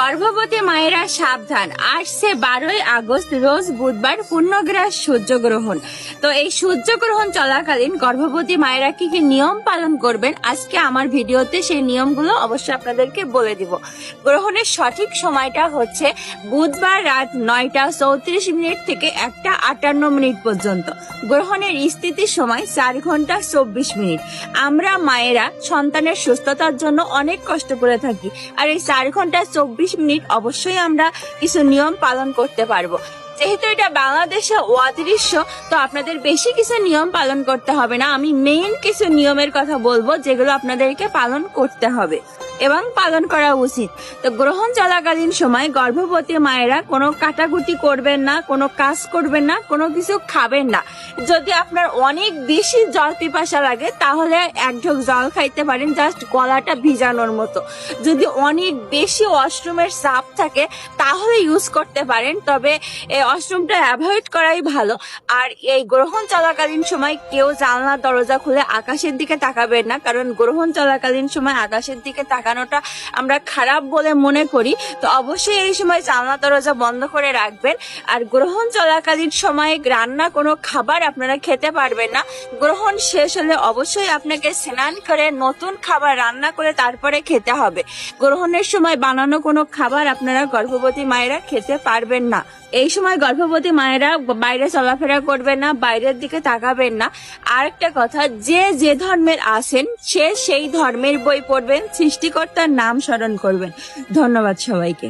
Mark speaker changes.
Speaker 1: গর্ভবতী মায়েরা সাবধান, আসছে 12ই আগস্ট রোজ বুধবার পূর্ণগ্রাস সূর্যগ্রহণ। তো এই সূর্যগ্রহণ চলাকালীন গর্ভবতী মায়েরা কি কি নিয়ম পালন করবেন, আজকে আমার ভিডিওতে সেই নিয়মগুলো অবশ্যই আপনাদেরকে বলে দিব। গ্রহণের সঠিক সময়টা হচ্ছে বুধবার রাত 9টা 34 থেকে 1টা 58 পর্যন্ত। গ্রহণের স্থিতির সময় 4 ঘন্টা 24 মিনিট। আমরা মায়েরা সন্তানের সুস্থতার জন্য অনেক কষ্ট করে থাকি, আর এই 4 ঘন্টা 24 মিনিট অবশ্যই আমরা কিছু নিয়ম পালন করতে পারবো। যেহেতু এটা বাংলাদেশে অদৃশ্য, তো আপনাদের বেশি কিছু নিয়ম পালন করতে হবে না। আমি মেইন কিছু নিয়মের কথা বলবো যেগুলো আপনাদেরকে পালন করতে হবে এবং পালন করা উচিত। তো গ্রহণ চলাকালীন সময় গর্ভবতী মায়েরা কোনো কাটাকুটি করবেন না, কোনো কাজ করবেন না, কোনো কিছু খাবেন না। যদি আপনার অনেক বেশি জল পিপাসা লাগে তাহলে 1 ঢোক জল খাইতে পারেন, জাস্ট গলাটা ভিজানোর মতো। যদি অনেক বেশি ওয়াশরুমের চাপ থাকে তাহলে ইউজ করতে পারেন, তবে এই ওয়াশরুমটা অ্যাভয়েড করাই ভালো। আর এই গ্রহণ চলাকালীন সময় কেউ জানলা দরজা খুলে আকাশের দিকে তাকাবেন না, কারণ গ্রহণ চলাকালীন সময় আকাশের দিকে তাকানোটা আমরা খারাপ বলে মনে করি। তো অবশ্যই এই সময় জানলা দরজা বন্ধ করে রাখবেন। আর গ্রহণ চলাকালীন সময়ে রান্না কোনো খাবার আপনারা খেতে পারবেন না। গ্রহণ শেষ হলে অবশ্যই আপনাকে স্নান করে নতুন খাবার রান্না করে তারপরে খেতে হবে। গ্রহণের সময় বানানো কোনো খাবার আপনারা গর্ভবতী মায়েরা খেতে পারবেন না। এই সময় গর্ভবতী মায়েরা বাইরে চলাফেরা করবেন না, বাইরের দিকে তাকাবেন না। আর একটা কথা, যে ধর্মের আছেন সে সেই ধর্মের বই পড়বেন, সৃষ্টিকর্তার নাম স্মরণ করবেন। ধন্যবাদ সবাইকে।